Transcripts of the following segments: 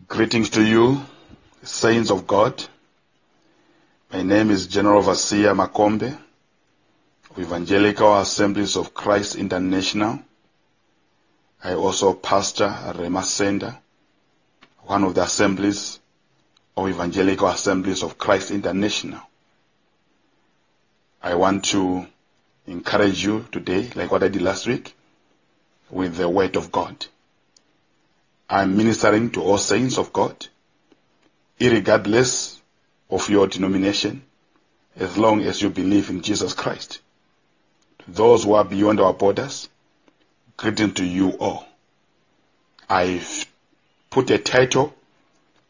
Greetings to you, saints of God. My name is General Overseer Makombe of Evangelical Assemblies of Christ International. I also pastor Rema Sender, one of the assemblies of Evangelical Assemblies of Christ International. I want to encourage you today, like what I did last week, with the Word of God. I'm ministering to all saints of God, irregardless of your denomination, as long as you believe in Jesus Christ. To those who are beyond our borders, greeting to you all. I've put a title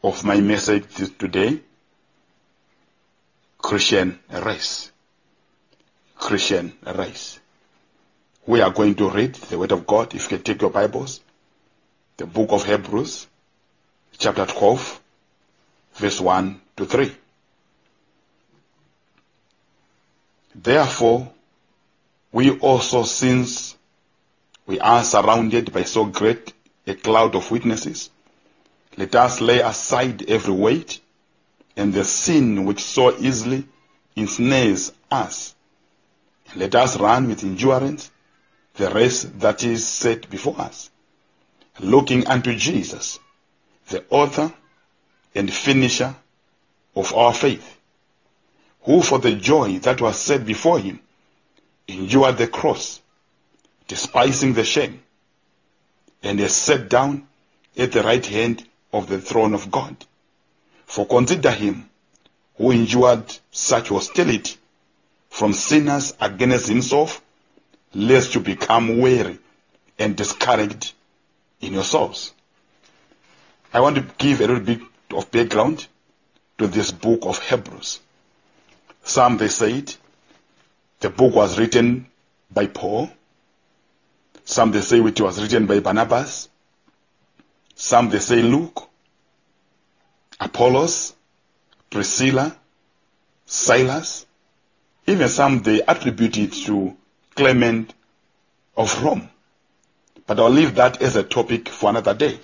of my message today, Christian Race. Christian Race. We are going to read the Word of God. If you can take your Bibles, the book of Hebrews, chapter 12, verse 1 to 3. Therefore, we also, since we are surrounded by so great a cloud of witnesses, let us lay aside every weight and the sin which so easily ensnares us. And let us run with endurance the race that is set before us, looking unto Jesus, the author and finisher of our faith, who for the joy that was set before him endured the cross, despising the shame, and is set down at the right hand of the throne of God. For consider him who endured such hostility from sinners against himself, lest you become weary and discouraged in your souls. I want to give a little bit of background to this book of Hebrews. Some, they said, the book was written by Paul. Some, they say it was written by Barnabas. Some, they say Luke, Apollos, Priscilla, Silas. Even some, they attribute it to Clement of Rome. But I'll leave that as a topic for another day.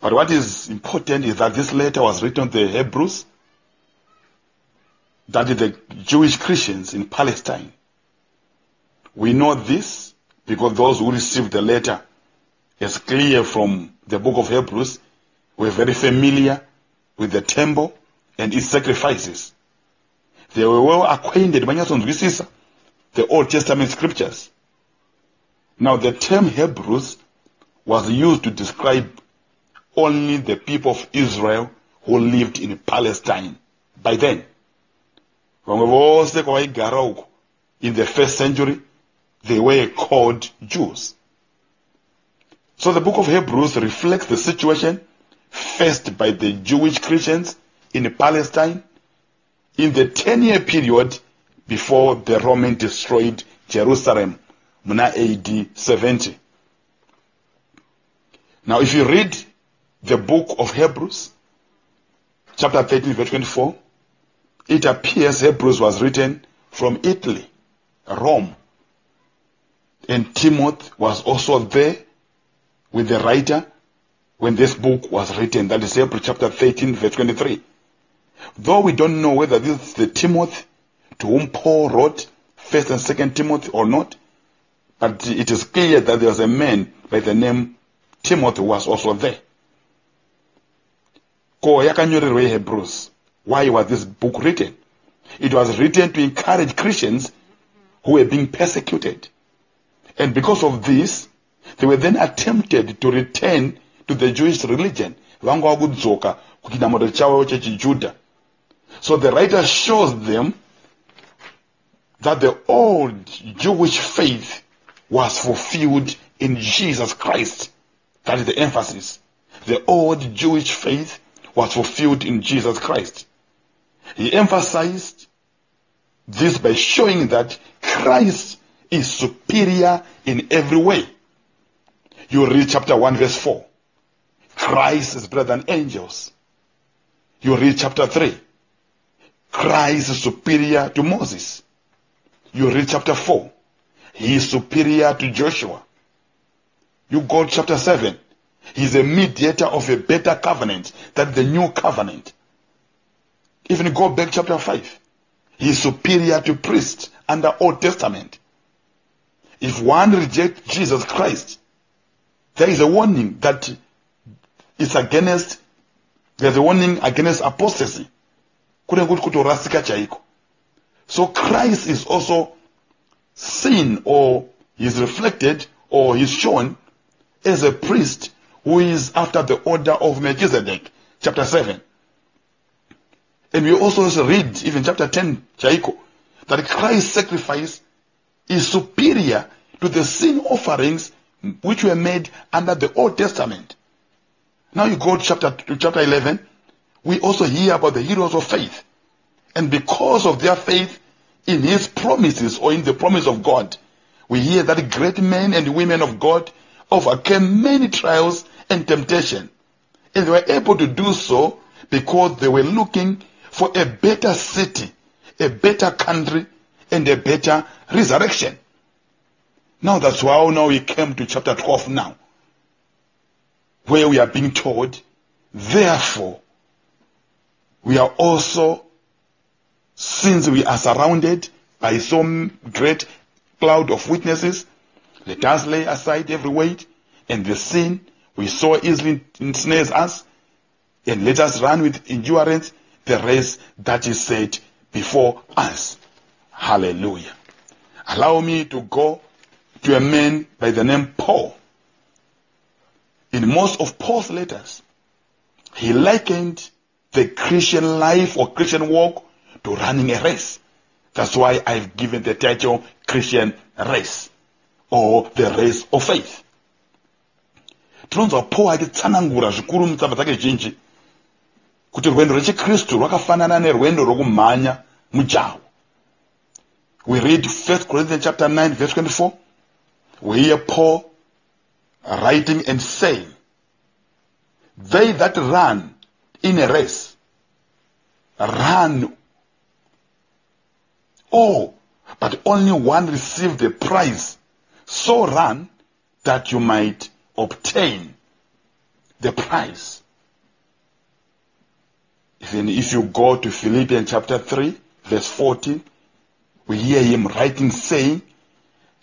But what is important is that this letter was written to the Hebrews, that is the Jewish Christians in Palestine. We know this because those who received the letter, as clear from the book of Hebrews, were very familiar with the temple and its sacrifices. They were well acquainted with the Old Testament scriptures. Now, the term Hebrews was used to describe only the people of Israel who lived in Palestine by then. In the first century, they were called Jews. So the book of Hebrews reflects the situation faced by the Jewish Christians in Palestine in the 10-year period before the Romans destroyed Jerusalem, AD 70. Now, if you read the book of Hebrews, chapter 13, verse 24, it appears Hebrews was written from Italy, Rome. And Timothy was also there with the writer when this book was written. That is Hebrews chapter 13, verse 23. Though we don't know whether this is the Timothy to whom Paul wrote 1st and 2nd Timothy or not, but it is clear that there was a man by the name Timothy who was also there. Hebrews. Why was this book written? It was written to encourage Christians who were being persecuted. And because of this, they were then attempted to return to the Jewish religion. So the writer shows them that the old Jewish faith was fulfilled in Jesus Christ. That is the emphasis. The old Jewish faith was fulfilled in Jesus Christ. He emphasized this by showing that Christ is superior in every way. You read chapter 1 verse 4. Christ is better than angels. You read chapter 3. Christ is superior to Moses. You read chapter 4. He is superior to Joshua. You go to chapter 7. He's a mediator of a better covenant, that the new covenant. Even go back chapter 5. He is superior to priests under Old Testament. If one rejects Jesus Christ, there is a warning that it's against, there's a warning against apostasy. So Christ is also seen, or is reflected, or is shown as a priest who is after the order of Melchizedek, chapter 7. And we also read, even chapter 10, that Christ's sacrifice is superior to the sin offerings which were made under the Old Testament. Now you go to chapter 11, we also hear about the heroes of faith. And because of their faith in his promises, or in the promise of God, we hear that great men and women of God overcame many trials and temptation. And they were able to do so because they were looking for a better city, a better country, and a better resurrection. Now that's why now we came to chapter 12 now, where we are being told, therefore, we are also, since we are surrounded by so great cloud of witnesses, let us lay aside every weight and the sin we so easily ensnares us, and let us run with endurance the race that is set before us. Hallelujah. Allow me to go to a man by the name Paul. In most of Paul's letters, he likened the Christian life or Christian walk to running a race. That's why I've given the title Christian Race, or the race of faith. Tinonzwa Paul achitsanangura zvikuru mutsamba dzake zhinji kuti rwendo rwechikristu rwakafanana nerwendo rwokumhanya mujaho. We read 1 Corinthians chapter 9 verse 24. We hear Paul writing and saying, they that run in a race run all, but only one receive the prize. So run that you might obtain the prize. Even if you go to Philippians chapter 3 verse 14, we hear him writing saying,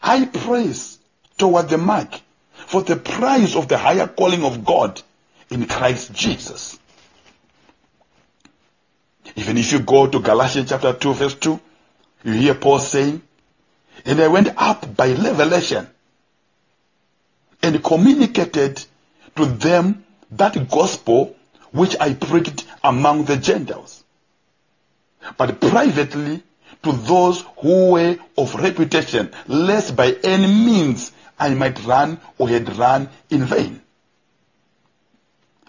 I praise toward the mark for the prize of the higher calling of God in Christ Jesus. Even if you go to Galatians chapter 2 verse 2, you hear Paul saying, and I went up by revelation and communicated to them that gospel which I preached among the Gentiles, but privately to those who were of reputation, lest by any means I might run or had run in vain.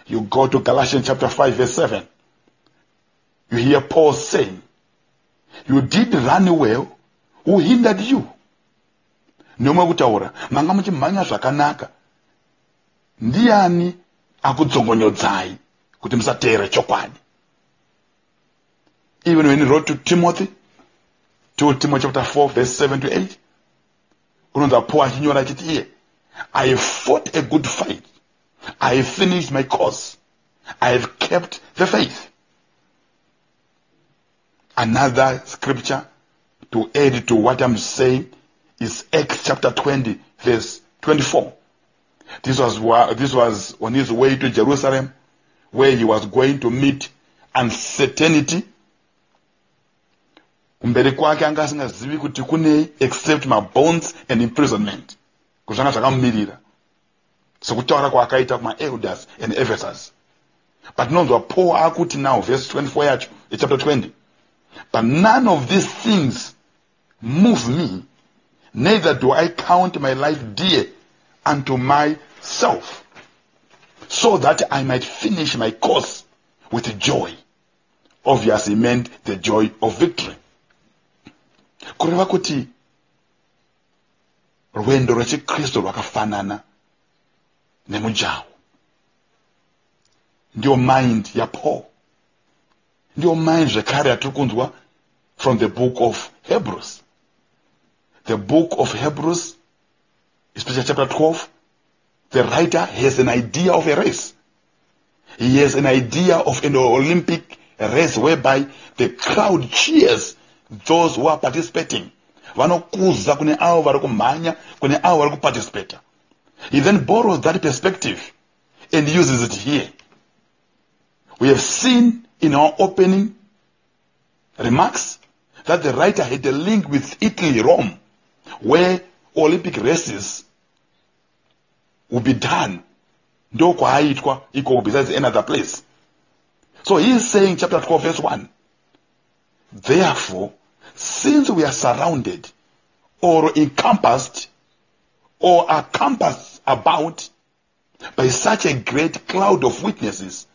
You go to Galatians chapter 5 verse 7. You hear Paul saying, you did run well, who hindered you? Nomwe kutaura, manga muchimhanya zvakanaka. Ndiani akudzongonyedzai kuti musateere chokwadi? Even when he wrote to Timothy, 2 Timothy chapter 4 verse 7 to 8, unonza Paul achinyora achiti iye, I have fought a good fight, I have finished my course, I have kept the faith. Another scripture to add to what I'm saying is Acts chapter 20 verse 24. This was on his way to Jerusalem, where he was going to meet uncertainty. Kumberi kwake anga asingazivi kuti kunei except my bonds and imprisonment. Kuzvanga zvakamumirira sekutaura kwaakaita kuma elders and Ephesus. But nonzwa Paul akuti now verse 24 yacho chapter 20. But none of these things move me, neither do I count my life dear unto myself, so that I might finish my course with joy. Obviously meant the joy of victory. Kureva kuti rwendo rwechikristu rwakafanana nemujaho. Ndio mind ya Paul. Ndio mind zvekare atiri kunzwa from the book of Hebrews. The book of Hebrews, especially chapter 12, the writer has an idea of a race. He has an idea of an Olympic race whereby the crowd cheers those who are participating. Vanokuza kune avo vari kumhanya, kune avo vari kuparticipate. He then borrows that perspective and uses it here. We have seen in our opening remarks that the writer had a link with Italy, Rome, where Olympic races will be done. Besides another place. So he is saying, chapter 12, verse 1, therefore, since we are surrounded or encompassed or are compassed about by such a great cloud of witnesses,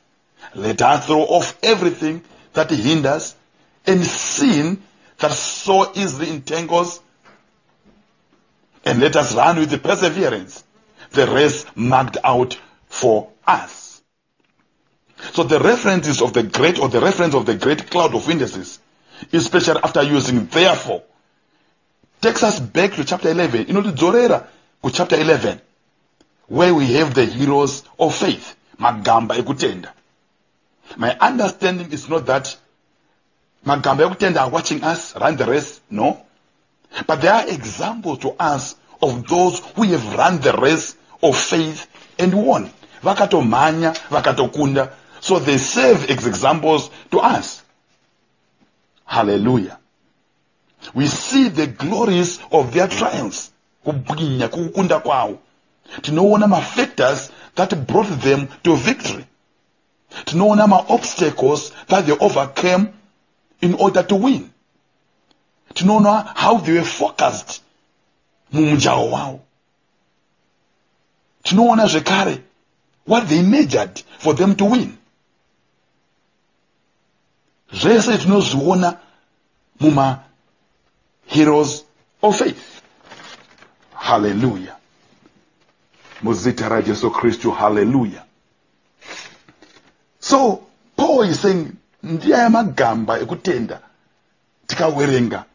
let us throw off everything that hinders and sin that so easily entangles, and let us run with perseverance the race marked out for us. So the references of the great, or the reference of the great cloud of witnesses, especially after using therefore, takes us back to chapter 11. Zorera to chapter 11, where we have the heroes of faith, Magamba ekutenda. My understanding is not that Magamba ekutenda are watching us run the race, no. But there are examples to us of those who have run the race of faith and won. Vakatomanya, vakatokunda. So they serve as examples to us. Hallelujah. We see the glories of their triumphs. Tinoona ma factors that brought them to victory. Tinoona ma obstacles that they overcame in order to win. Tinoona how they were focused. Mumjao wao. Tinoona zvekare what they measured for them to win. Zvese tinozviona muma heroes of faith. Hallelujah. Muzita ra Jesu Kristu, hallelujah. So Paul is saying, ndiya magamba ekutenda tikawerenga,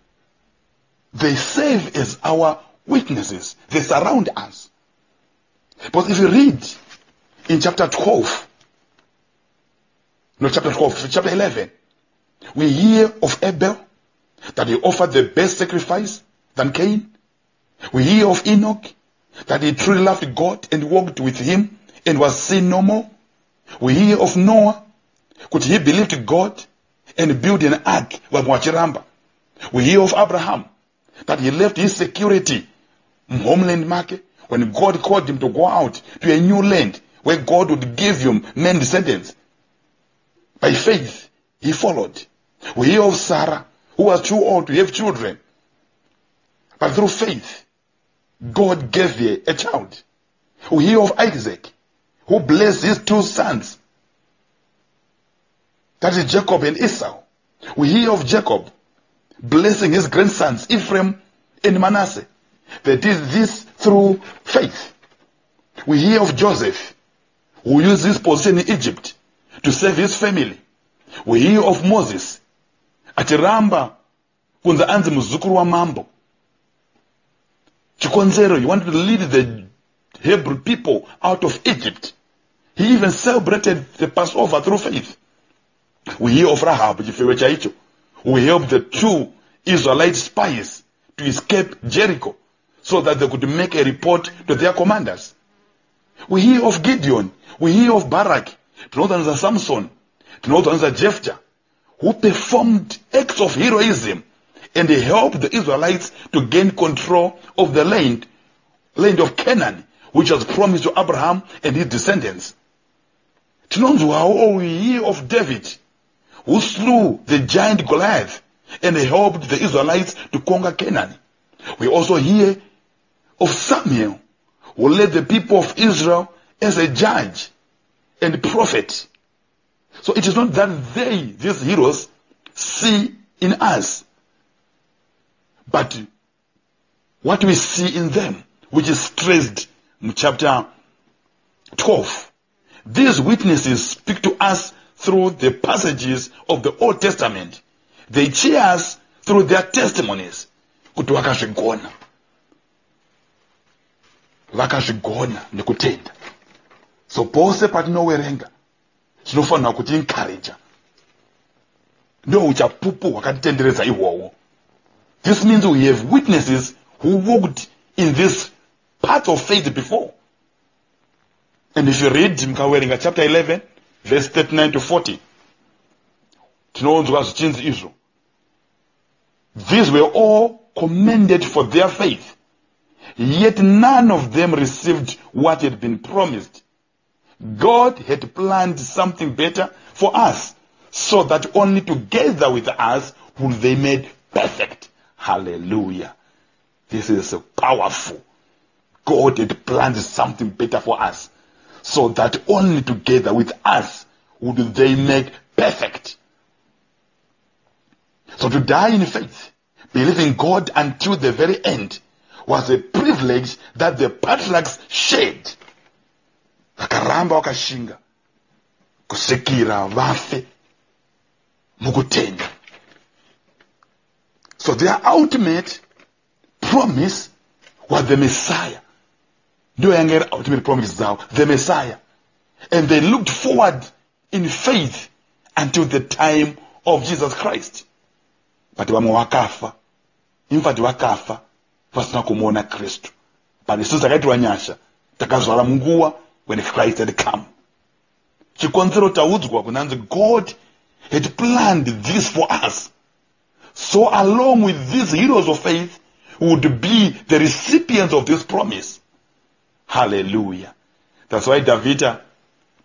they serve as our witnesses. They surround us. But if you read in chapter 12, chapter 11, we hear of Abel, that he offered the best sacrifice than Cain. We hear of Enoch, that he truly loved God and walked with him and was seen no more. We hear of Noah, that he believed God and built an ark. We hear of Abraham, that he left his security in homeland market when God called him to go out to a new land where God would give him many descendants. By faith, he followed. We hear of Sarah, who was too old to have children. But through faith, God gave her a child. We hear of Isaac, who blessed his two sons. That is Jacob and Esau. We hear of Jacob blessing his grandsons, Ephraim and Manasseh. They did this through faith. We hear of Joseph, who used his position in Egypt to save his family. We hear of Moses, atiramba kunza anzi muzukuru wa mambo. Chikonzero, he wanted to lead the Hebrew people out of Egypt. He even celebrated the Passover through faith. We hear of Rahab, who helped the two Israelite spies to escape Jericho so that they could make a report to their commanders. We hear of Gideon. We hear of Barak. Tunothanza Samson. Tunothanza Jephthah, who performed acts of heroism and they helped the Israelites to gain control of the land of Canaan, which was promised to Abraham and his descendants. We hear of David, who slew the giant Goliath and helped the Israelites to conquer Canaan. We also hear of Samuel, who led the people of Israel as a judge and prophet. So it is not that these heroes, see in us, but what we see in them, which is stressed in chapter 12. These witnesses speak to us through the passages of the Old Testament. They cheer us through their testimonies. vakazvigona nekutenda. So pose patinowerenga tinofanira kuti encourage ndo uchapupu hwakatitenderedza ihwohwo. This means we have witnesses who walked in this path of faith before. And if you read mkawerenga chapter 11 verse 39 to 40 tinoonzwa zvichinzi izvo. These were all commended for their faith, yet none of them received what had been promised. God had planned something better for us, so that only together with us would they made perfect. Hallelujah. This is powerful. God had planned something better for us, so that only together with us would they make perfect. So to die in faith, believing God until the very end, was a privilege that the patriarchs shared. Vakaramba vakashinga kusvikira vafe mukutenda. So their ultimate promise was the Messiah. Ndio yanga ultimate promise zao, the Messiah. And they looked forward in faith until the time of Jesus Christ. But vamwe vakafa, infati vakafa vasina kumuona Kristu. But isusu takaitwa nyasha takazvara munguva when Christ had come. Chikonzero taudzwa kunanzi God had planned this for us. So along with these heroes of faith would be the recipients of this promise. Hallelujah. That's why David,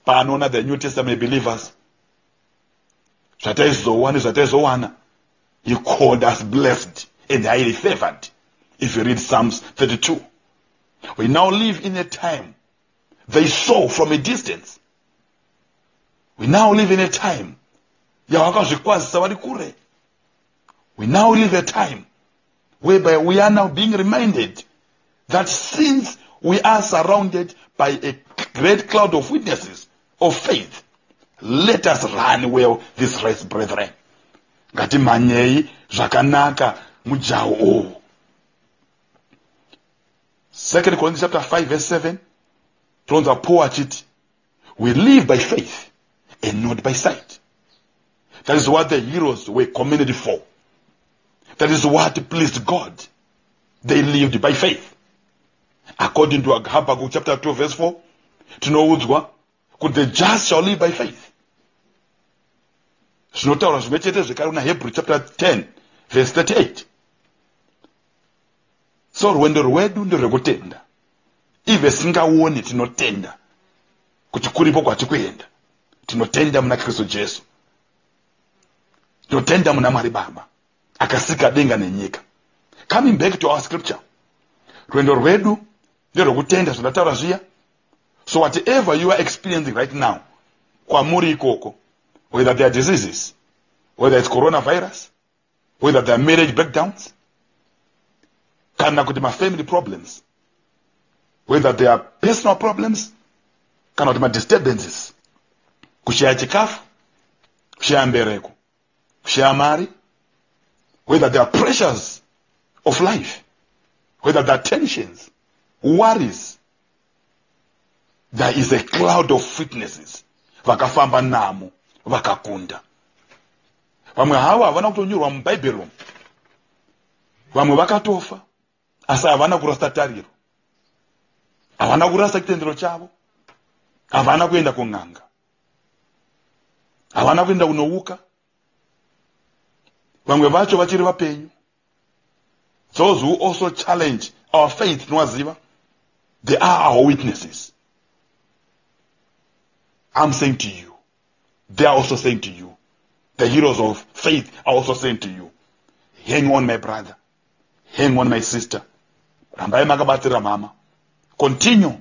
paanona the New Testament believers, he called us blessed and highly favored. If you read Psalms 32. We now live in a time they saw from a distance. We now live in a time. We now live a time whereby we are now being reminded that since we are surrounded by a great cloud of witnesses of faith, let us run well this race, brethren. Ngatimanyei zvakanaka mujaho owu. 2 Corinthians chapter 5 verse 7. Tonza Paul achiti, we live by faith and not by sight. That is what the heroes were commended for. That is what pleased God. They lived by faith. According to Habakkuk chapter 2 verse 4, tinoudzwa kuti the just shall live by faith. Zvinotaura zvimwe chete zvekare kuna Hebrew chapter 10 verse 38. So rwendo rwedu nderwekutenda. Ive singaoni tinotenda kuti kuripo kwatikuenda. Tinotenda muna Kristu Jesu. Tinotenda muna Mwari Baba akasika denga nenyika. Coming back to our scripture, rwendo rwedu nderwekutenda zvinotaura zviya. So whatever you are experiencing right now, kwamuri ikoko, whether they are diseases, whether it's coronavirus, whether they are marriage breakdowns, kana kuti family problems, whether they are personal problems, kana kuti disturbances, kushaya chikafu, kushaya mbereko, kushaya mari, whether there are pressures of life, whether there are tensions, worries, there is a cloud of witnesses. Vakafamba namo, vakakunda. Vamwe hawa havana kutonyorwa mubhaibheri. Vamwe vakatofa, asi havana kurasta tariro. Havana kurasta chitendero chavo. Havana kuenda kun'anga. Havana kuenda kunouka. Vamwe vacho vachiri vapenyu. Those who also challenge our faith, nowaziva, they are our witnesses. I'm saying to you, they are also saying to you, the heroes of faith are also saying to you, hang on my brother, hang on my sister, rambai makabatira mama, continue,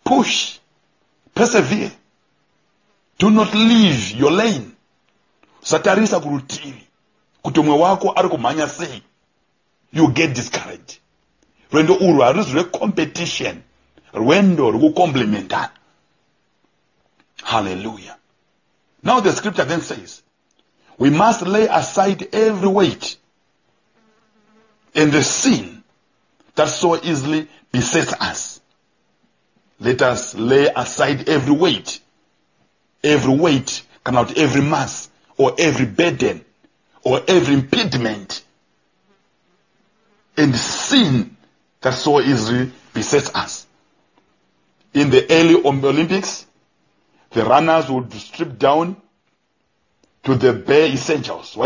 push, persevere, do not leave your lane, satarisa kurutivi, kuti umwe wako ari kumhanya sei, you get discouraged. Rwendo uru haruzi rwecompetition, rwendo rwekukomplementana. Hallelujah. Now the scripture then says, we must lay aside every weight and the sin that so easily besets us. let us lay aside every weight, come out every mass, or every burden, or every impediment, and sin that so easily besets us. In the early Olympics, the runners would strip down to the bare essentials.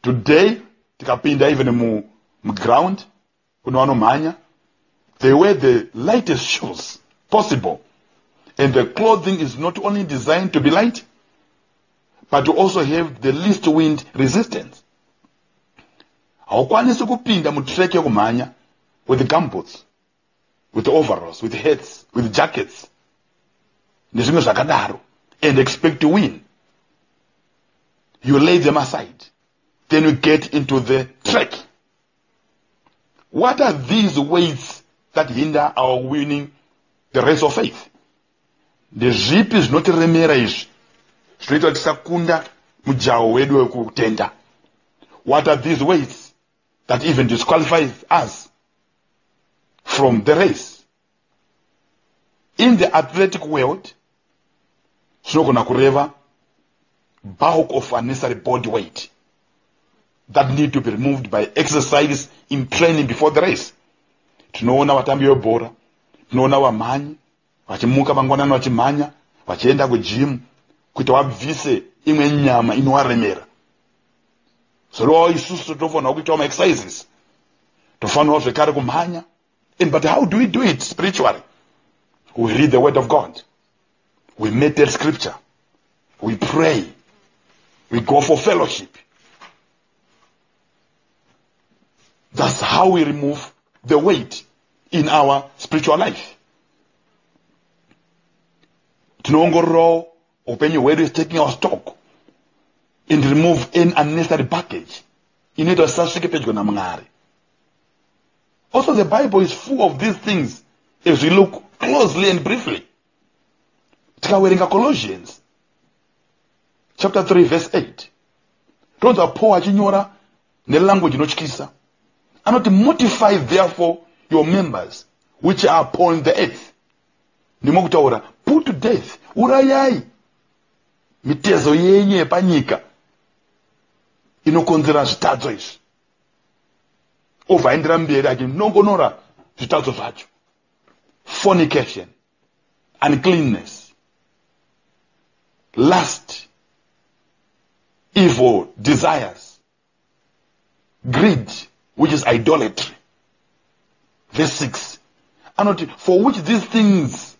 Today, tikapinda even mu ground, they wear the lightest shoes possible. And the clothing is not only designed to be light, but to also have the least wind resistance. Hawakwanisi kupinda mu trek yokumanya with the gumboots, with the overalls, with hats, with jackets, and expect to win. You lay them aside. Then you get into the trek. What are these weights that hinder our winning the race of faith? The zip is not remera izvi zvinoita tisakunda mujaho wedu wekutenda. What are these weights that even disqualify us from the race? In the athletic world, tinogona kureva bulk of unnecessary body weight that need to be removed by exercise in training before the race. Tinoona vatambi vebhora, tinoona vamhanyi vachimuka mangwanani vachimhanya vachienda kugym kuti vabvise imwe nyama inovaremera. Zorowo isusu tofanira kuitawo ma-exercises, tofanira zvekare kumhanya. But how do we do it spiritually? We read the word of God, we meditate scripture, we pray, we go for fellowship. That's how we remove the weight in our spiritual life. Tinoongorora upenyu hwedu is taking our stock and remove any unnecessary baggage inoita tisasvike pedyo naMwari. Also, the Bible is full of these things as we look closely and briefly. Tikawerenga Colossians chapter 3 verse 8. Tonza Paul achinyora nelanguage inotyisa. Anoti, mortify therefore your members which are upon the earth. Nimokutaura, put to death, urayai mitezo yenye yepanyika inokonzera zvitadzo izvi. Obvaendera mberi achinongonora zvitadzo zvacho. Fornication, uncleanness, lust, evil desires, greed, which is idolatry. Verse 6. Anoti, for which these things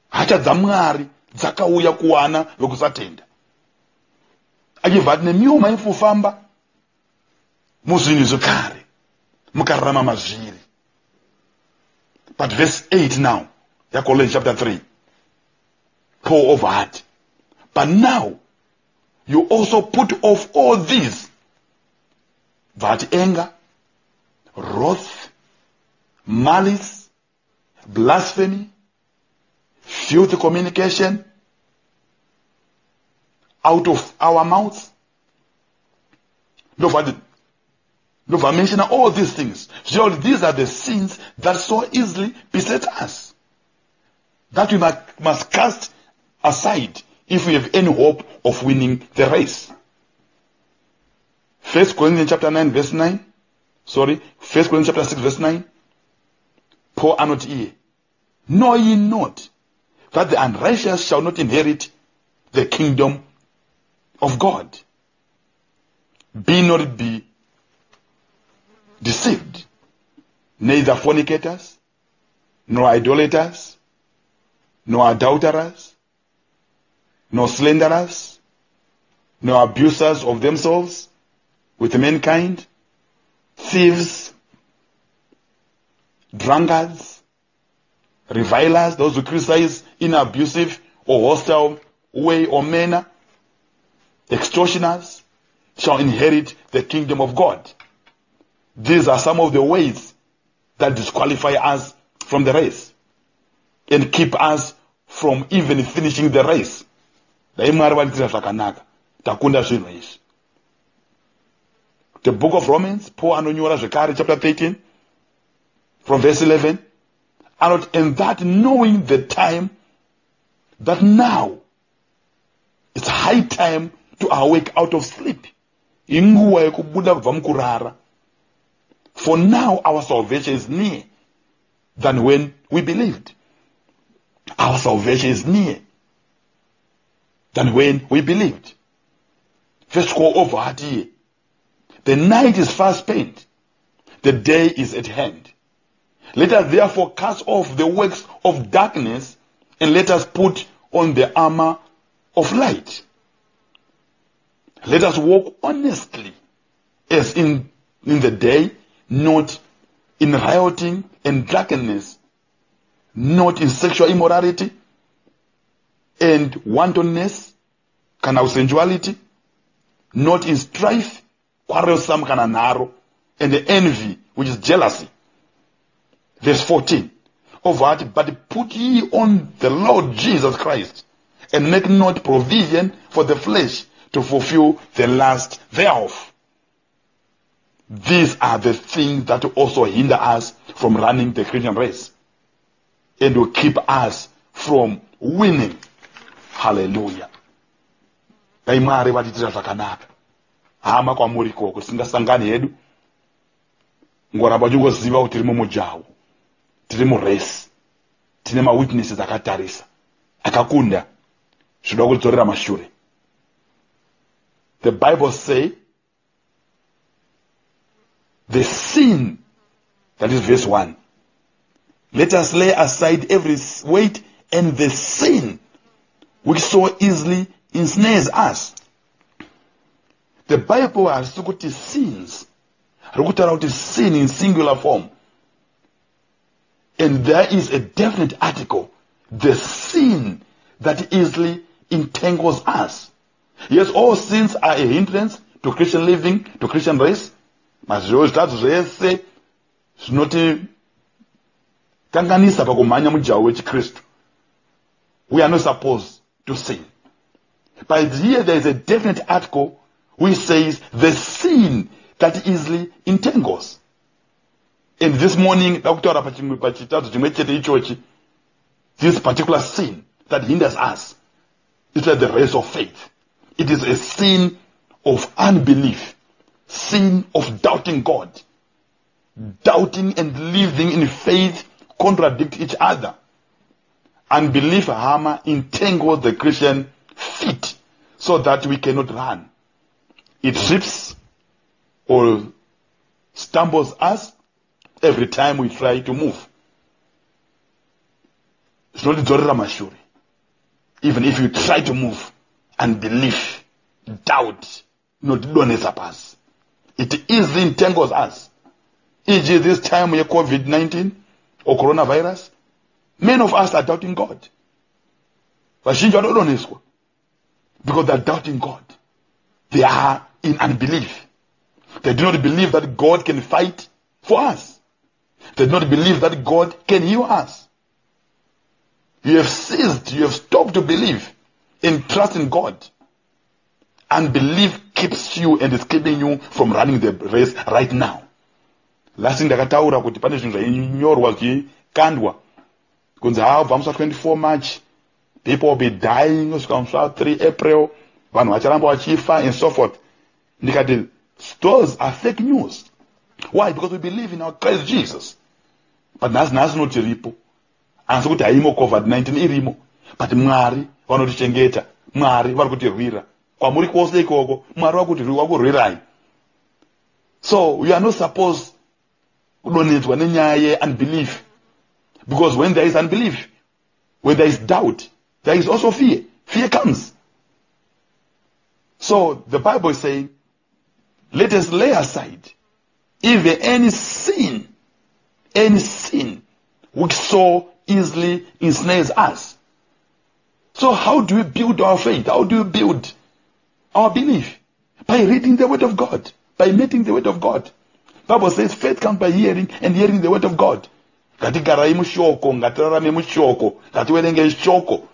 hacha dzaMwari dzakauya kuwana vekusatenda. Achibva ati nemiwo maifufamba muzvinhu zvekare mukararama mazviri. But verse 8 now, Colossians chapter 3, Paul overheard. But now you also put off all these, that anger, wrath, malice, blasphemy, filthy communication out of our mouths. Don't mention all these things. Surely these are the sins that so easily beset us, that we must cast aside if we have any hope of winning the race. 1 Corinthians chapter 9 verse 9. 1 Corinthians chapter 6 verse 9. Paul anot here. Know ye not that the unrighteous shall not inherit the kingdom of God? Be not be deceived. Neither fornicators, nor idolaters, nor adulterers, nor slanderers, nor abusers of themselves with mankind, thieves, drunkards, revilers, those who criticize in an abusive or hostile way or manner, extortioners, shall inherit the kingdom of God. These are some of the ways that disqualify us from the race and keep us from even finishing the race. Takunda zvinhu izvi. The book of Romans, Paul anonyora zvekare, chapter 13, from verse 11. And that knowing the time, that now it's high time to awake out of sleep. Inguwa yekubuda kubva mukurara. For now our salvation is near than when we believed. Our salvation is near than when we believed. First go over here. The night is fast spent. The day is at hand. Let us therefore cast off the works of darkness and let us put on the armor of light. Let us walk honestly as in the day, not in rioting and drunkenness, not in sexual immorality and wantonness, kana sensuality, not in strife, quarrelsome kana naro, and the envy, which is jealousy. Verse 14. Of what? But put ye on the Lord Jesus Christ, and make not provision for the flesh to fulfill the lust thereof. These are the things that also hinder us from running the Christian race, and will keep us from winning. Hallelujah. Taimari vatitira zvakanaka. Hama kwamuri koko singasangani hedu. Ngoramba chungoziva kuti tiri mumujawu. Tiri murace. Tine mawitnesses akatarisa. Akakunda. Zvinoda kudzorera mashure. The Bible say the sin, that is verse 1. Let us lay aside every weight and the sin which so easily ensnares us. The Bible has kuti sins. Rukutara kuti sin in singular form. And there is a definite article. The sin that easily entangles us. Yes, all sins are a hindrance to Christian living, to Christian race. Mazvitatu zvese zvinoti kanganisa pakumhanya mujawu wechikristu. We are not supposed to sin. But here there is a definite article which says the sin that easily entangles. And this morning, this particular sin that hinders us is like the race of faith. It is a sin of unbelief, sin of doubting God. Doubting and living in faith contradict each other. Unbelief hammer entangles the Christian feet so that we cannot run. It trips or stumbles us every time we try to move. It's not Zorra Mashuri. Even if you try to move, unbelief, doubt, not us. It easily entangles us. E.g., this time with COVID-19 or coronavirus, many of us are doubting God. Because they are doubting God. They are in unbelief. They do not believe that God can fight for us. They do not believe that God can heal us. You have ceased, you have stopped to believe and trust in God. Unbelief keeps you and is keeping you from running the race right now. Last thing ndakataura kuti pane zvinhu zvainyorwa zvikandwa kunzi habva musi 24 March people will be dying kusvika musi 3 April vanhu vacharamba vachifa and so forth. Ndikati those are fake news. Why? Because we believe in our Christ Jesus. But nhasi notiripo. Asi kuti haimo COVID-19 irimo. But Mwari vanotichengeta. Mwari vari kutirwira. Kwamuri kwose ikoko Mwari wakurwirai. So we are not supposed kudonedzwa nenyaya ye-unbelief. Because when there is unbelief, when there is doubt, there is also fear. Fear comes. So the Bible is saying, let us lay aside even any sin which so easily ensnares us. So how do we build our faith? How do we build our belief? By reading the word of God, by meeting the word of God. Bible says faith comes by hearing and hearing the word of God. Ngatigarai mushoko, ngatirarame mushoko, ngatiwerenge shoko.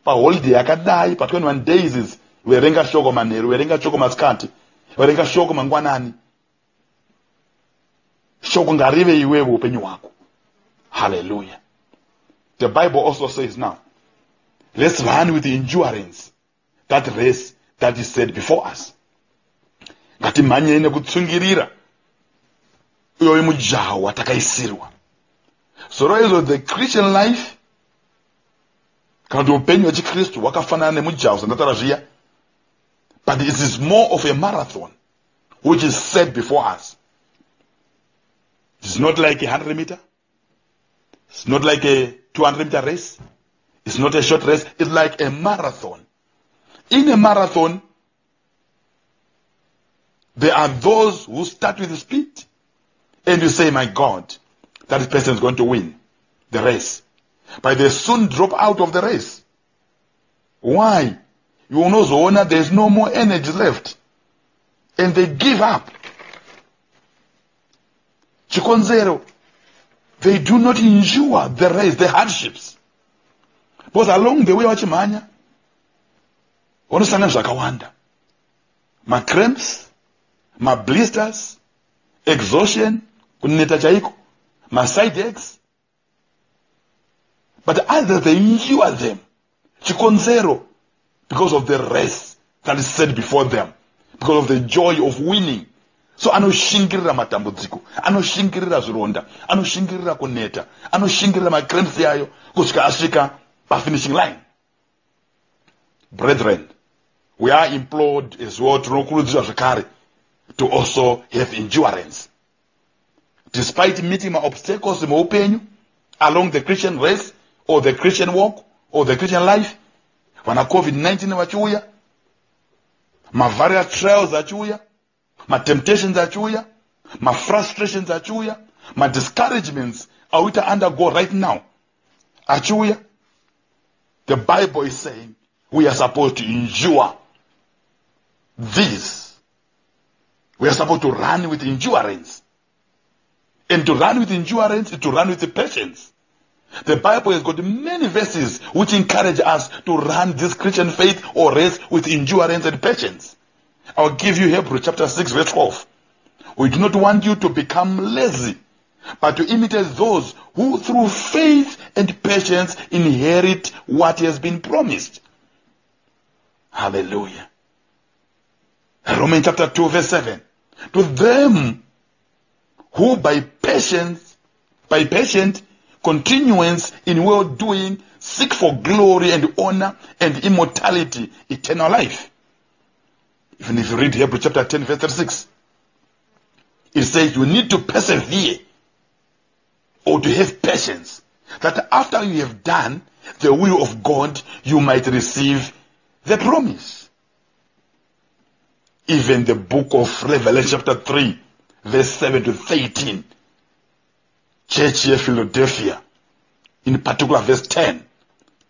Pa holiday yakadai, pa 21 days is werenga shoko manheru, werenga shoko masikati, werenga shoko mangwanani. shoko ngarive iwewe upenyu hwako. Hallelujah. The Bible also says now, let's run with endurance that race that is set before us. Ngatimhanye nekutsungirira uyo mujaho watakaisirwa. So the Christian life, kana kuti upenyu hwechikristu wakafanana nemujaho zandataura zviya, but it is more of a marathon which is set before us. It's not like a 100 meter. It's not like a 200 meter race. It's not a short race. It's like a marathon. In a marathon, there are those who start with speed, and you say, my God, that person is going to win the race. But they soon drop out of the race. Why? You know, there's no more energy left. And they give up. Chikonzero. They do not endure the race, the hardships. Because along the way, wachimanya, onosanga zvakawanda. Ma cramps, ma blisters, exhaustion, kuneta chaiko, ma side aches. But others, they endure them. Chikonzero. Because of the race that is set before them. Because of the joy of winning. So anoshingirira matambudziko, anoshingirira zvironda, anoshingirira kuneta, anoshingirira macramps yayo kusvika asvika pafinishing line. Brethren, we are implored as well tinokurudzirwa zvakare to also have endurance. Despite meeting my obstacles muupenyu along the Christian race or the Christian walk or the Christian life, vana COVID-19 vachiuya, ma various trials achiuya, my temptations achiuya, my frustrations achiuya, my discouragements are we to undergo right now achiuya, the Bible is saying we are supposed to endure this. We are supposed to run with endurance. And to run with endurance is to run with patience. The Bible has got many verses which encourage us to run this Christian faith or race with endurance and patience. I'll give you Hebrews chapter 6 verse 12. We do not want you to become lazy, but to imitate those who through faith and patience inherit what has been promised. Hallelujah. Romans chapter 2 verse 7. To them who by patient continuance in well-doing seek for glory and honor and immortality, eternal life. Even if you read Hebrews chapter 10 verse 36, it says you need to persevere or to have patience, that after you have done the will of God, you might receive the promise. Even the book of Revelation chapter 3 verse 7 to 13, Church here, Philadelphia, in particular verse 10,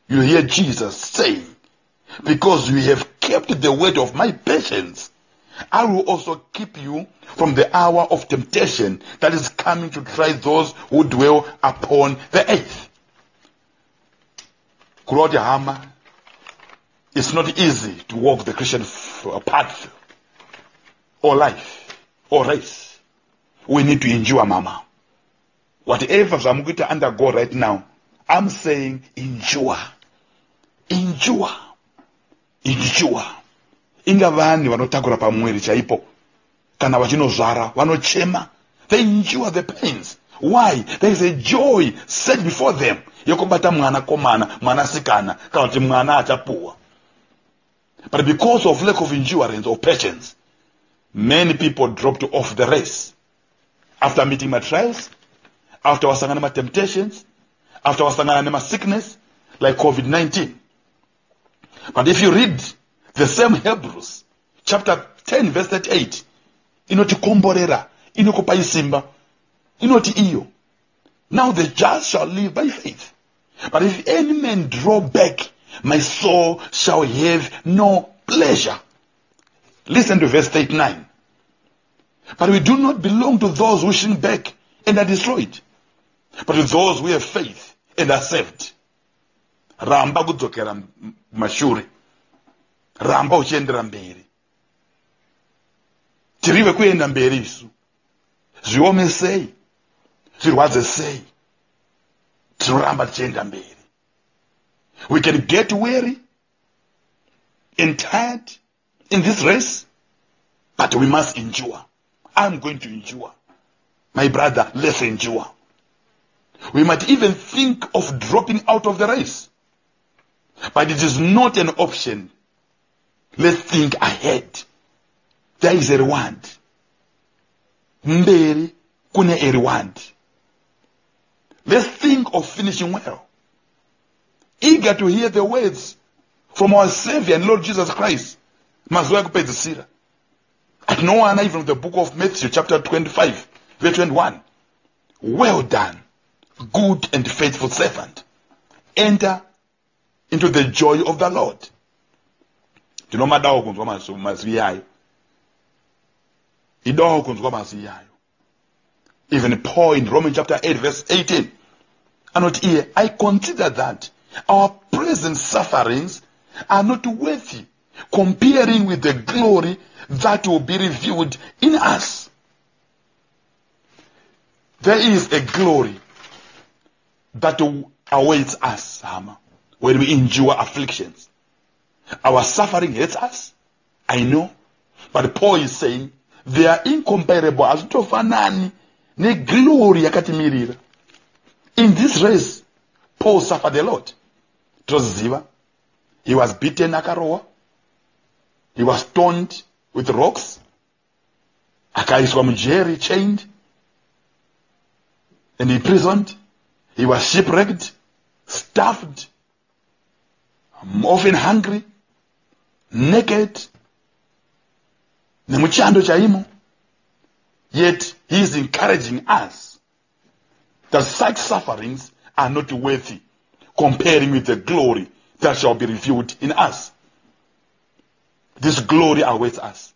you hear Jesus saying, because you have kept the word of my patience, I will also keep you from the hour of temptation that is coming to try those who dwell upon the earth. Claudia Hammer, it's not easy to walk the Christian path or life or race. We need to endure, mama. Whatever I'm going to undergo right now, I'm saying endure. Endure. Endure. Inga vani vanotakura pamwiri chaipo, kana vachinozvara vanochema, they endure the pains. Why? There is a joy set before them. Yokobata mwana komana, mwana sikana, kana kuti mwana achapuwa. But because of lack of endurance or patience, many people dropped off the race. After meeting my trials, after wasangana my temptations, after wasangana my sickness, like COVID-19. But if you read the same Hebrews, chapter 10, verse 38, inoti komborera, inokupa isimba, inoti iyo. Now the just shall live by faith. But if any man draw back, my soul shall have no pleasure. Listen to verse 39. But we do not belong to those who shrink back and are destroyed, but to those who have faith and are saved. Ramba kudzokera mashuri. Ramba uchiendera mberi. Tirive kuenda mberi isu. Zviomesei zvirwadze sei tinoramba tichienda mberi. We can get weary and tired in this race, but we must endure. I'm going to endure. My brother, let's endure. We might even think of dropping out of the race, but it is not an option. Let's think ahead. There is a reward. Mberi kune a reward. Let's think of finishing well. Eager to hear the words from our Savior and Lord Jesus Christ. Mazuwa kupedzisira. Atinowana even the book of Matthew chapter 25 verse 21. Well done, good and faithful servant. Enter into the joy of the Lord. Tinomadawo kunzwa mazwi yayo. Idawo kunzwa mazwi yayo. Even Paul in Romans chapter 8 verse 18. And not here, I consider that our present sufferings are not worthy comparing with the glory that will be revealed in us. There is a glory that awaits us, when we endure afflictions. Our suffering hurts us, I know, but Paul is saying they are incomparable as tofanani ne glory yakatimirira. In this race, Paul suffered a lot. Toziva, he was beaten akarowa, he was stoned with rocks, akaiswa mujeri, chained and imprisoned. He was shipwrecked, starved, often hungry, naked, nemuchando chaimo. Yet he is encouraging us that such sufferings are not worthy comparing with the glory that shall be revealed in us. This glory awaits us.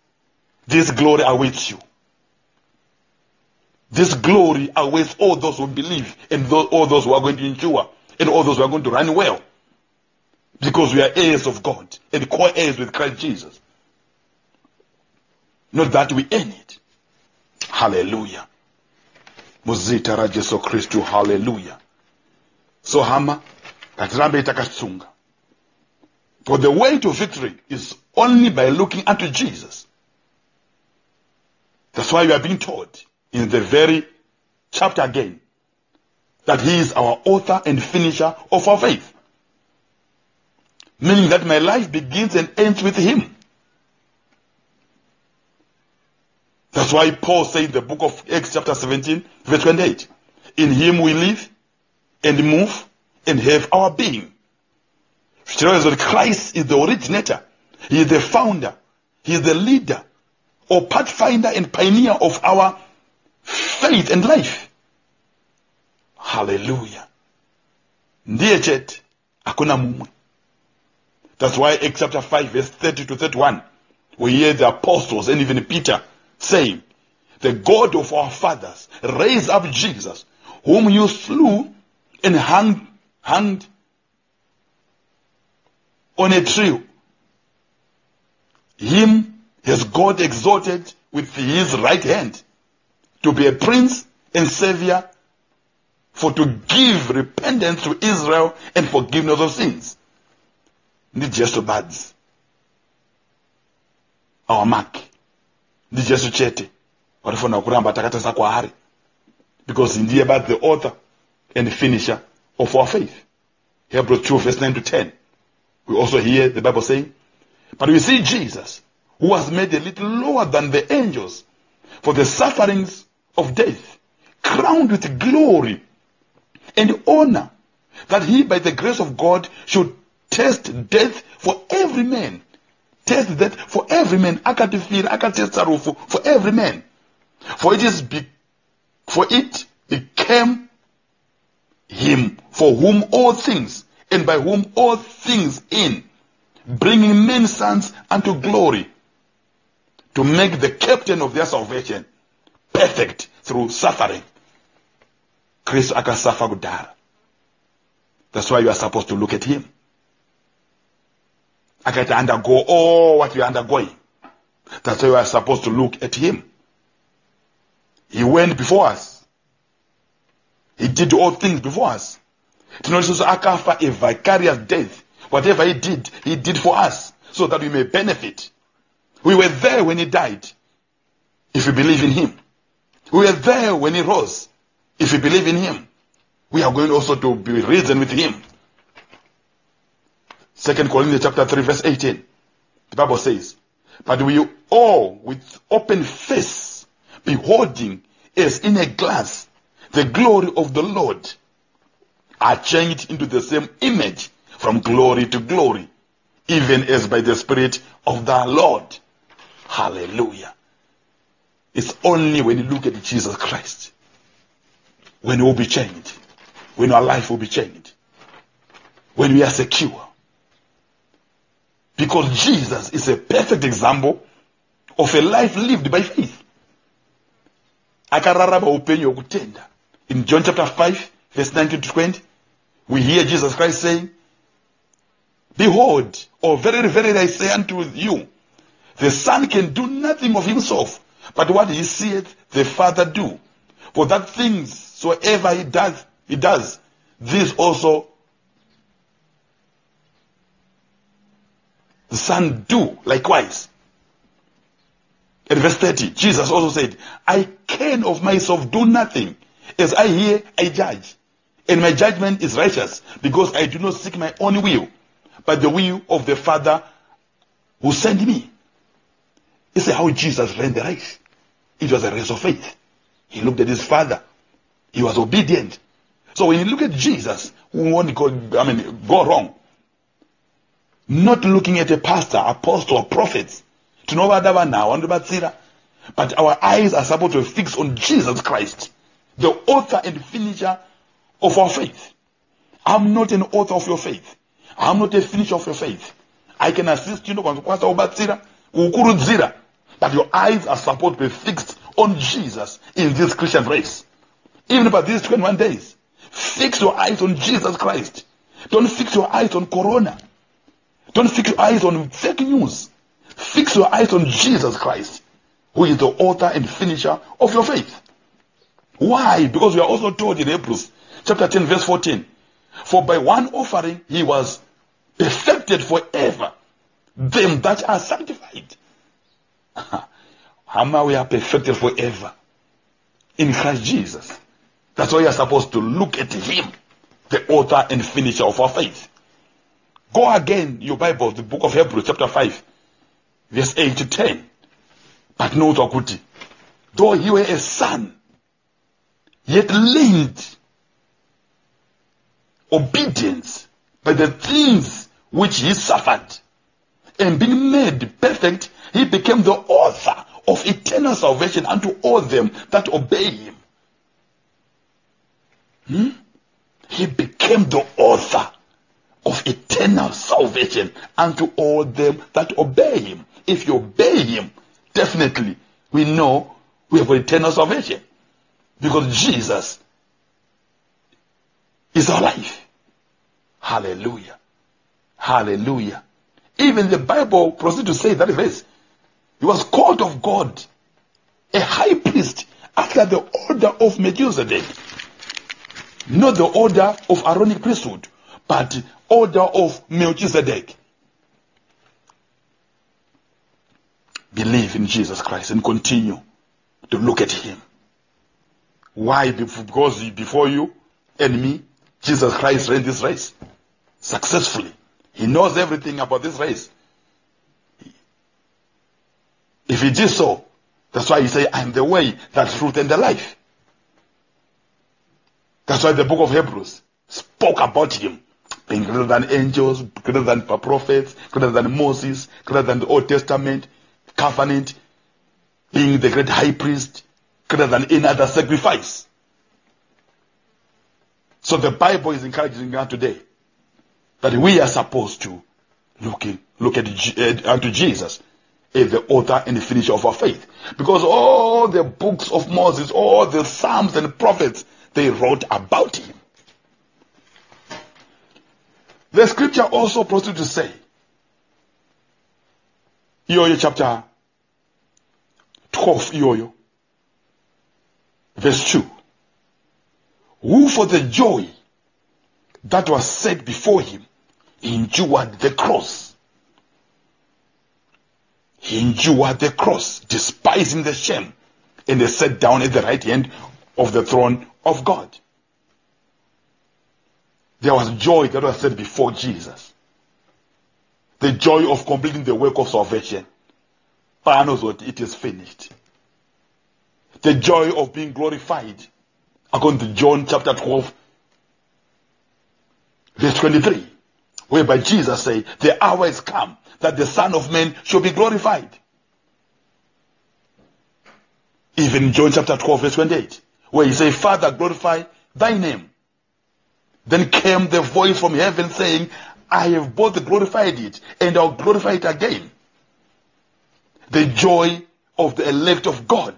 This glory awaits you. This glory awaits all those who believe and all those who are going to endure and all those who are going to run well. Because we are heirs of God and co-heirs with Christ Jesus. Not that we earn it. Hallelujah. Muzita ra Jesu Kristu, hallelujah. So hama, katirambe itakatsunga. For the way to victory is only by looking unto Jesus. That's why we are being taught in the very chapter again that he is our author and finisher of our faith. Meaning that my life begins and ends with him. That's why Paul said in the book of Acts chapter 17 verse 28, in him we live and move and have our being. Which tells us that Christ is the originator. He is the founder. He is the leader or pathfinder and pioneer of our faith and life. Hallelujah. Ndiye chet, hakuna mumwe. That's why Acts chapter 5 verse 30 to 31, we hear the apostles and even Peter saying, the God of our fathers raised up Jesus, whom you slew and hanged on a tree. Him has God exalted with his right hand to be a prince and savior, for to give repentance to Israel and forgiveness of sins. Ndi Jesu badzi. Our mark. Ndi Jesu chete. Warifuna kuramba takatasa kwa hari. Because ndiye about the author and the finisher of our faith. Hebrews 2 verse 9 to 10. We also hear the Bible saying, but we see Jesus, who was made a little lower than the angels for the sufferings of death, crowned with glory and honor, that he by the grace of God should test death for every man. Test death for every man. Akatifira, akatestarufu for every man. For it became him for whom all things and by whom all things in, bringing men sons unto glory, to make the captain of their salvation perfect through suffering. Christ akasafa kudara. That's why you are supposed to look at him. Akata undergo all what you are undergoing. That's why you are supposed to look at him. He went before us. He did all things before us. Tinoso akafa a vicarious death. Whatever he did for us, so that we may benefit. We were there when he died, if we believe in him. We were there when he rose, if we believe in him. We are going also to be risen with him. 2 Corinthians chapter 3 verse 18. The Bible says, but we all with open face, beholding as in a glass the glory of the Lord, are changed into the same image from glory to glory, even as by the Spirit of the Lord. Hallelujah. It's only when you look at Jesus Christ when we will be changed, when our life will be changed, when we are secure. Because Jesus is a perfect example of a life lived by faith. In John chapter 5, verse 19 to 20, we hear Jesus Christ saying, behold, or very, very I say unto you, the Son can do nothing of himself, but what he seeth the Father do. For that things soever he does, this also the Son do likewise. In verse 30, Jesus also said, I can of myself do nothing. As I hear, I judge. And my judgment is righteous, because I do not seek my own will, but the will of the Father who sent me. It's how Jesus ran the race. It was a race of faith. He looked at his Father. He was obedient. So when you look at Jesus, who won't go wrong, not looking at a pastor, apostle, or prophet, to know what now, but our eyes are supposed to fix on Jesus Christ, the author and finisher of our faith. I'm not an author of your faith. I'm not a finisher of your faith. I can assist you, but your eyes are supposed to be fixed on Jesus in this Christian race. Even about these 21 days, fix your eyes on Jesus Christ. Don't fix your eyes on Corona. Don't fix your eyes on fake news. Fix your eyes on Jesus Christ, who is the author and finisher of your faith. Why? Because we are also told in Hebrews chapter 10 verse 14, for by one offering he was perfected forever them that are sanctified. How we are perfected forever in Christ Jesus. That's why you are supposed to look at him, the author and finisher of our faith. Go again, your Bible, the book of Hebrews chapter 5 verse 8 to 10. But note Okuti, though he were a son, yet learned obedience by the things which he suffered, and being made perfect, he became the author of eternal salvation unto all them that obey him. He became the author of eternal salvation unto all them that obey him. If you obey him, definitely we know we have eternal salvation, because Jesus is our life. Hallelujah. Hallelujah. Even the Bible proceeds to say that verse. He was called of God a high priest after the order of Melchizedek. Not the order of Aaronic priesthood, but order of Melchizedek. Believe in Jesus Christ and continue to look at him. Why? Because before you and me, Jesus Christ ran this race successfully. He knows everything about this race. If he did so, that's why he said, I am the way, the truth, and the life. That's why the book of Hebrews spoke about him being greater than angels, greater than prophets, greater than Moses, greater than the Old Testament covenant, being the great high priest, greater than any other sacrifice. So the Bible is encouraging us today that we are supposed to look unto Jesus as the author and the finisher of our faith. Because all the books of Moses, all the Psalms and prophets, they wrote about him. The scripture also proceeds to say, Iyoyo chapter 12, Iyoyo, verse 2. who for the joy that was set before him endured the cross. He endured the cross, despising the shame, and they sat down at the right hand of the throne of God. There was joy that was set before Jesus. The joy of completing the work of salvation. Paul knows what it is finished. The joy of being glorified, according to John chapter 12, verse 23, whereby Jesus said, the hour is come that the Son of Man shall be glorified. Even John chapter 12, verse 28, where he said, Father, glorify thy name. Then came the voice from heaven saying, I have both glorified it and I'll glorify it again. The joy of the elect of God.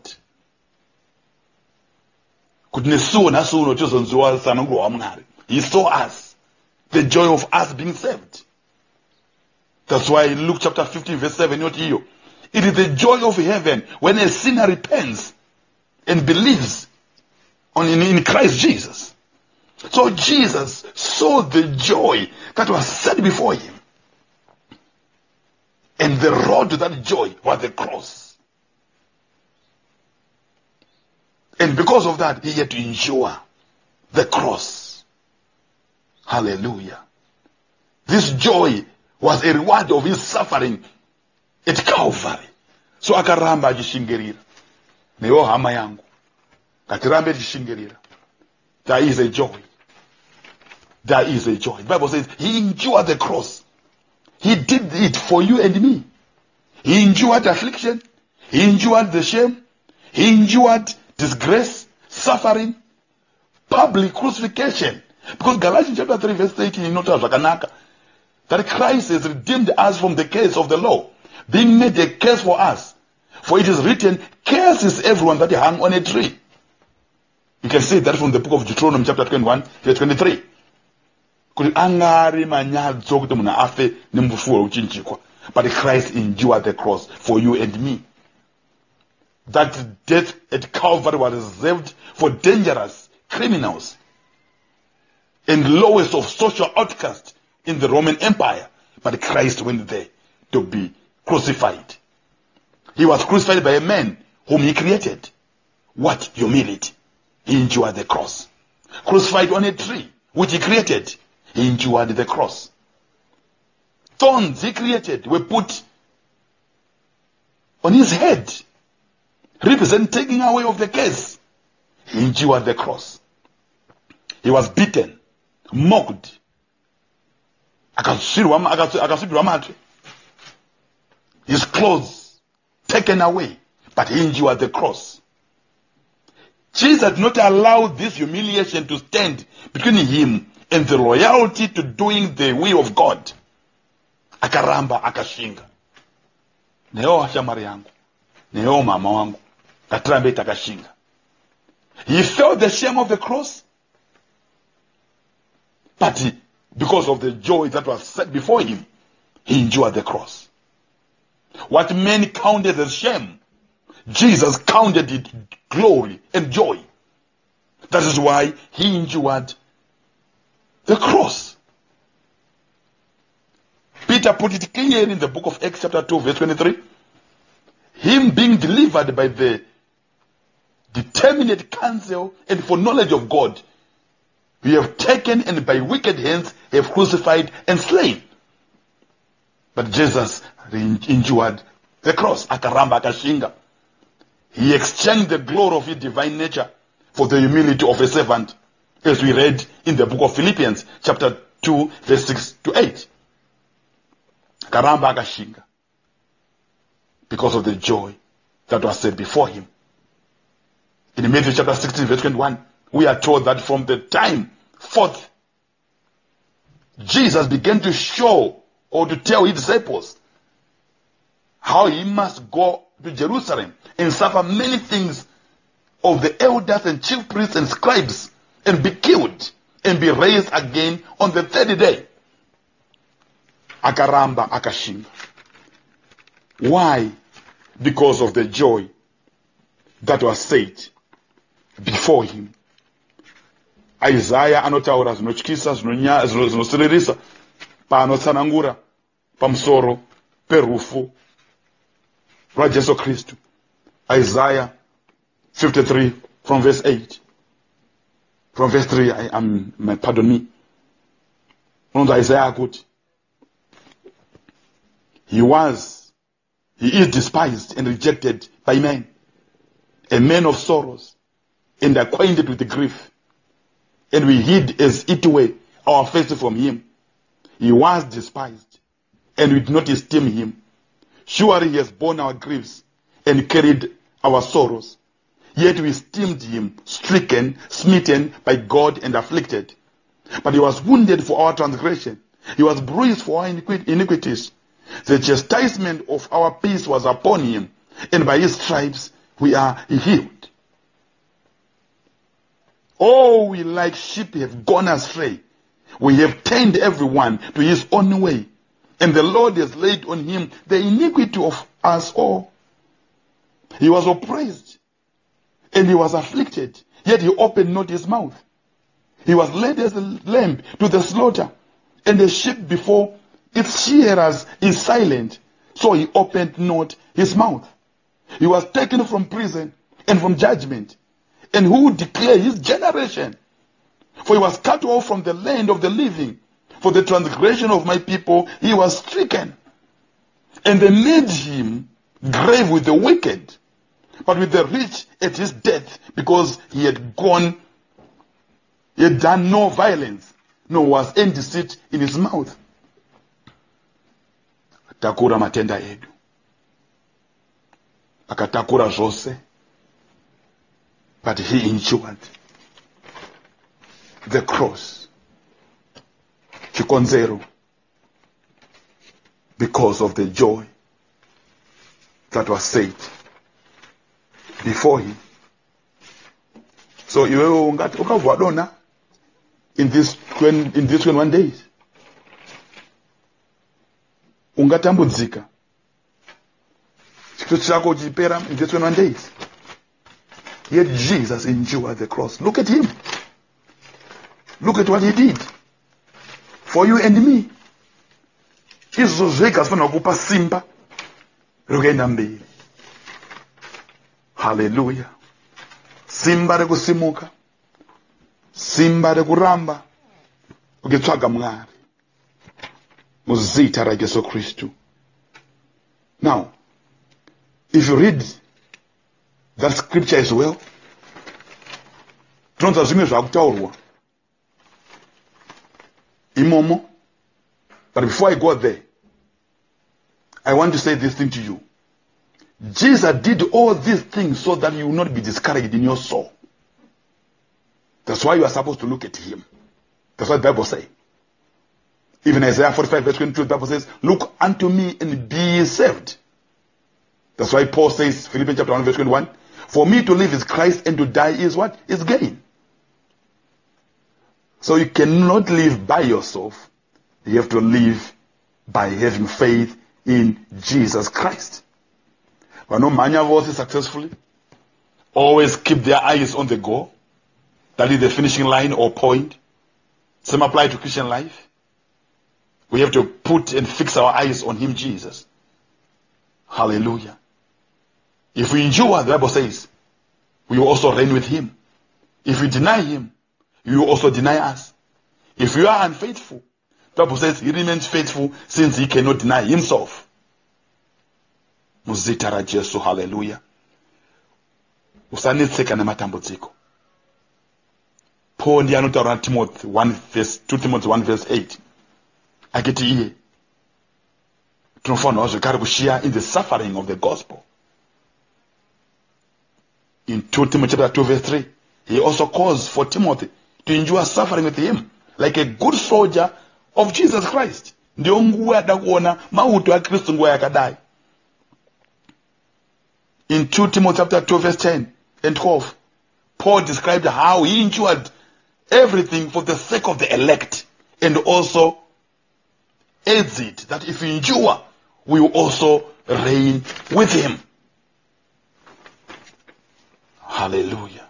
He saw us. The joy of us being saved. That's why in Luke chapter 15 verse 7, not here. It is the joy of heaven when a sinner repents and believes in Christ Jesus. So Jesus saw the joy that was set before him. And the road to that joy was the cross. And because of that, he had to endure the cross. Hallelujah. This joy was a reward of his suffering at Calvary. So akaramba ajishingirira. Neyo hama yangu. Katirambe ajishingirira. There is a joy. There is a joy. The Bible says he endured the cross. He did it for you and me. He endured affliction. He endured the shame. He endured disgrace, suffering, public crucifixion. Because Galatians chapter 3 verse 18 is not that Christ has redeemed us from the curse of the law, being made a curse for us. For it is written, curse is everyone that hung on a tree. You can see that from the book of Deuteronomy chapter 21 verse 23. But Christ endured the cross for you and me. That death at Calvary was reserved for dangerous criminals and lowest of social outcasts in the Roman Empire. But Christ went there to be crucified. He was crucified by a man whom he created. What humility! He endured the cross. Crucified on a tree which he created. He endured the cross. Thorns he created were put on his head, represent taking away of the curse. He endured the cross. He was beaten, mocked. His clothes taken away, but he endured the cross. Jesus did not allow this humiliation to stand between him and the loyalty to doing the will of God. Akaramba akashinga. Neo hashamari yangu. Neo mama wangu. Katrambe takashinga. He felt the shame of the cross. But because of the joy that was set before him, he endured the cross. What men counted as shame, Jesus counted it glory and joy. That is why he endured the cross. Peter put it clearly in the book of Acts chapter 2 verse 23. Him being delivered by the determinate counsel and foreknowledge of God, we have taken and by wicked hands have crucified and slain. But Jesus endured the cross. Akaramba akashinga. He exchanged the glory of his divine nature for the humility of a servant, as we read in the book of Philippians chapter 2 verse 6 to 8. Akaramba akashinga. Because of the joy that was set before him. In Matthew chapter 16 verse 21, we are told that from the time forth, Jesus began to show or to tell his disciples how he must go to Jerusalem and suffer many things of the elders and chief priests and scribes and be killed and be raised again on the third day. Akaramba akashinga. Why? Because of the joy that was set before him. Isaiah anotaura zvinotyisa zvinosiririsa paanotsanangura pamusoro perufu rwaJesu Kristu. Isaiah 53 from verse 8. From verse 3, pardon me. Unonzi Isaiah akuti, he is despised and rejected by men, a man of sorrows and acquainted with grief, and we hid as it were our faces from him. He was despised, and we did not esteem him. Surely he has borne our griefs and carried our sorrows. Yet we esteemed him stricken, smitten by God, and afflicted. But he was wounded for our transgression. He was bruised for our iniquities. The chastisement of our peace was upon him, and by his stripes we are healed. All we like sheep have gone astray. We have turned everyone to his own way, and the Lord has laid on him the iniquity of us all. He was oppressed, and he was afflicted, yet he opened not his mouth. He was led as a lamb to the slaughter, and the sheep before its shearers is silent, so he opened not his mouth. He was taken from prison and from judgment, and who would declare his generation? For he was cut off from the land of the living. For the transgression of my people he was stricken. And they made him grave with the wicked, but with the rich at his death, because he had done no violence, nor was any deceit in his mouth. Takura matenda edu. Akatakura zvose. But he endured the cross, chikonzero, because of the joy that was set before him. So iwewe ungati ukavwadona in these 21 days, ungatambudzika chikristu chako chipera in these 21 days. Yet Jesus endured the cross. Look at him. Look at what he did for you and me. Izvo zvega zvinofana kupa simba rekuenda mberi. Hallelujah. Simba rekusimuka, simba rekuramba ukitsvaga Mwari muzita raJesu Kristu. Now, if you read that scripture as well, tinonzwa zvimwe zvakutaurwa imomo. But before I go there, I want to say this thing to you. Jesus did all these things so that you will not be discouraged in your soul. That's why you are supposed to look at him. That's what the Bible says. Even Isaiah 45 verse 22, the Bible says, look unto me and be saved. That's why Paul says, Philippians chapter 1 verse 21, for me to live is Christ and to die is what? Is gain. So you cannot live by yourself. You have to live by having faith in Jesus Christ. Vanomhanya vose successfully always keep their eyes on the goal. That is the finishing line or point. Same apply to Christian life. We have to put and fix our eyes on him, Jesus. Hallelujah. If we endure, the Bible says, we will also reign with him. If we deny him, you will also deny us. If you are unfaithful, the Bible says he remains faithful since he cannot deny himself. Muzita raJesu, hallelujah. Usanetseka nematambudziko. Paul ndiye anotaura Timothy 2 Timothy 1 verse 8. Akiti iye tinofanirwa zvekare kushare in the suffering of the gospel. In 2 Timothy chapter 2 verse 3, he also calls for Timothy to endure suffering with him like a good soldier of Jesus Christ. Ndio nguwa yada kuona mauto ya Kristu nguwa yakadai. In 2 Timothy chapter 2 verse 10 and 12, Paul described how he endured everything for the sake of the elect, and also adds it that if we endure, we will also reign with him. Hallelujah.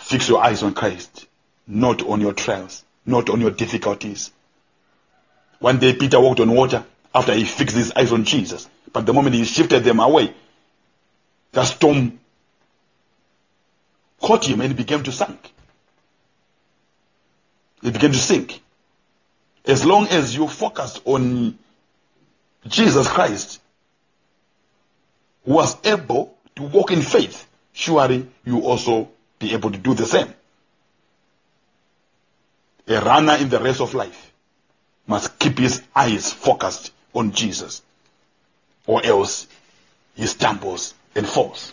Fix your eyes on Christ, not on your trials, not on your difficulties. One day Peter walked on water after he fixed his eyes on Jesus. But the moment he shifted them away, the storm caught him and he began to sink. He began to sink. As long as you focused on Jesus Christ, who was able to walk in faith, surely you also be able to do the same. A runner in the race of life must keep his eyes focused on Jesus, or else he stumbles and falls.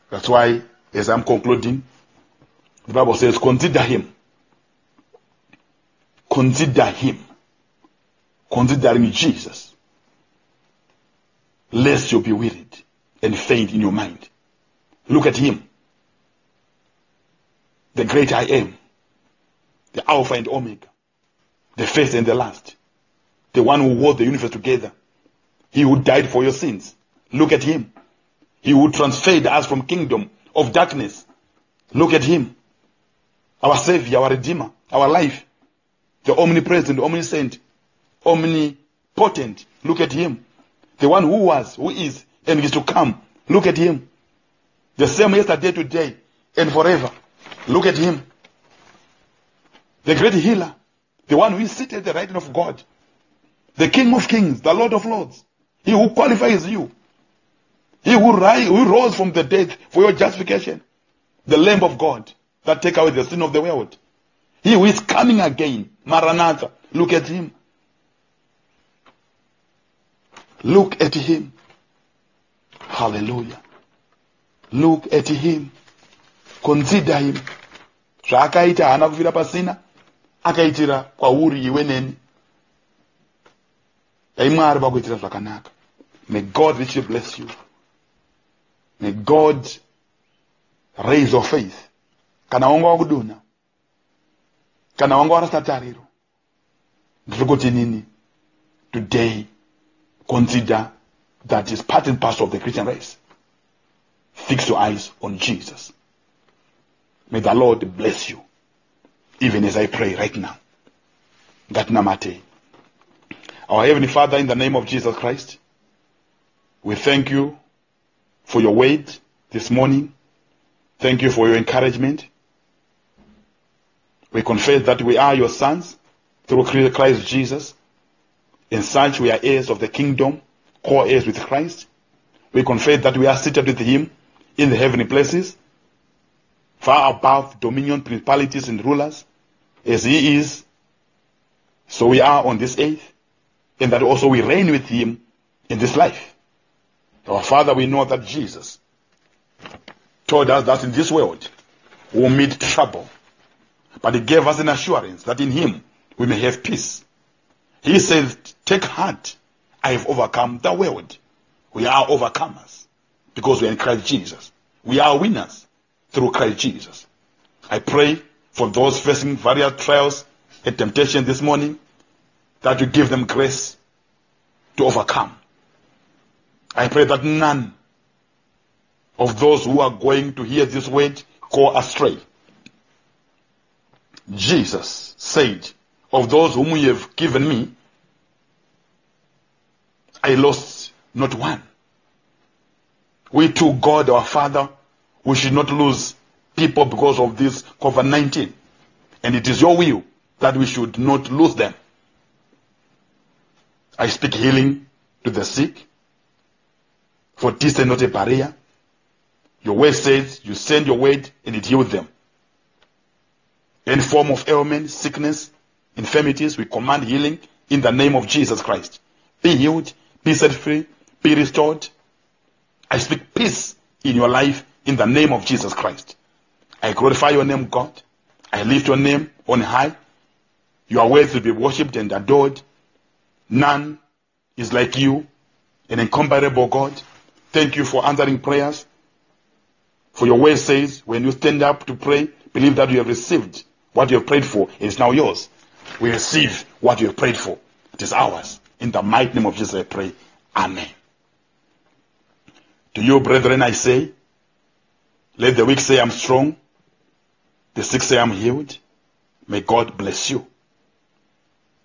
That's why, as I'm concluding, the Bible says, consider him. Consider him. Considering Jesus, lest you be wearied and faint in your mind. Look at him, the great I am, the Alpha and Omega, the first and the last, the one who holds the universe together, he who died for your sins. Look at him. He who transferred us from kingdom of darkness. Look at him, our Savior, our Redeemer, our life, the omnipresent, omniscient, omnipotent. Look at him, the one who was, who is, and is to come. Look at him, the same yesterday, today, and forever. Look at him, the great healer, the one who is seated at the right hand of God, the King of kings, the Lord of lords, he who qualifies you, he who rose from the dead for your justification, the Lamb of God that take away the sin of the world, he who is coming again, Maranatha. Look at him. Look at him. Hallelujah. Look at him. Consider him. Zvakaita hana kufira pasina, akaitira kwauri iwe neni. Mwari vakuitira zvakanaka. May God richly bless you. May God raise your faith. Kana wanga wakuduna, kana wanga warasa tariro, ndikuti nini? Today, consider that is part and parcel of the Christian race. Fix your eyes on Jesus. May the Lord bless you, even as I pray right now. Gatnamate. Our Heavenly Father, in the name of Jesus Christ, we thank you for your word this morning. Thank you for your encouragement. We confess that we are your sons through Christ Jesus. In such we are heirs of the kingdom, co-heirs with Christ. We confess that we are seated with him in the heavenly places, far above dominion, principalities, and rulers. As he is, so we are on this earth, and that also we reign with him in this life. Our Father, we know that Jesus told us that in this world we will meet trouble, but he gave us an assurance that in him we may have peace. He says, take heart, I have overcome the world. We are overcomers because we are in Christ Jesus. We are winners through Christ Jesus. I pray for those facing various trials and temptation this morning, that you give them grace to overcome. I pray that none of those who are going to hear this word go astray. Jesus said, of those whom you have given me, I lost not one. We too, God our Father, we should not lose people because of this COVID-19. And it is your will that we should not lose them. I speak healing to the sick, for this is not a barrier. Your word says you send your word and it heals them. Any form of ailment, sickness, infirmities, we command healing in the name of Jesus Christ. Be healed, be set free, be restored. I speak peace in your life in the name of Jesus Christ. I glorify your name, God. I lift your name on high. You are worthy to be worshipped and adored. None is like you, an incomparable God. Thank you for answering prayers. For your word says, when you stand up to pray, believe that you have received what you have prayed for. It is now yours. We receive what you have prayed for. It is ours. In the mighty name of Jesus I pray. Amen. To you, brethren, I say, Let the weak say, I'm strong. The sick say, I'm healed. May God bless you.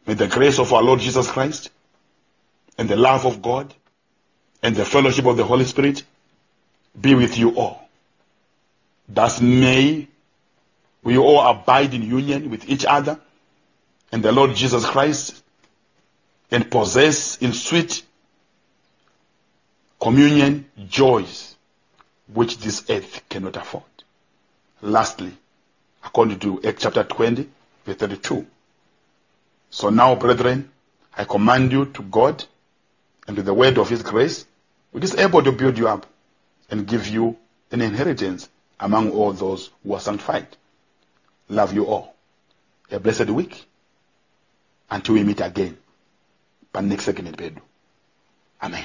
May the grace of our Lord Jesus Christ and the love of God and the fellowship of the Holy Spirit be with you all. Thus may we all abide in union with each other and the Lord Jesus Christ and possess in sweet communion joys which this earth cannot afford. Lastly, according to Acts chapter 20, verse 32. So now, brethren, I command you to God and to the word of his grace, which is able to build you up and give you an inheritance among all those who are sanctified. Love you all. A blessed week. Until we meet again. Amen.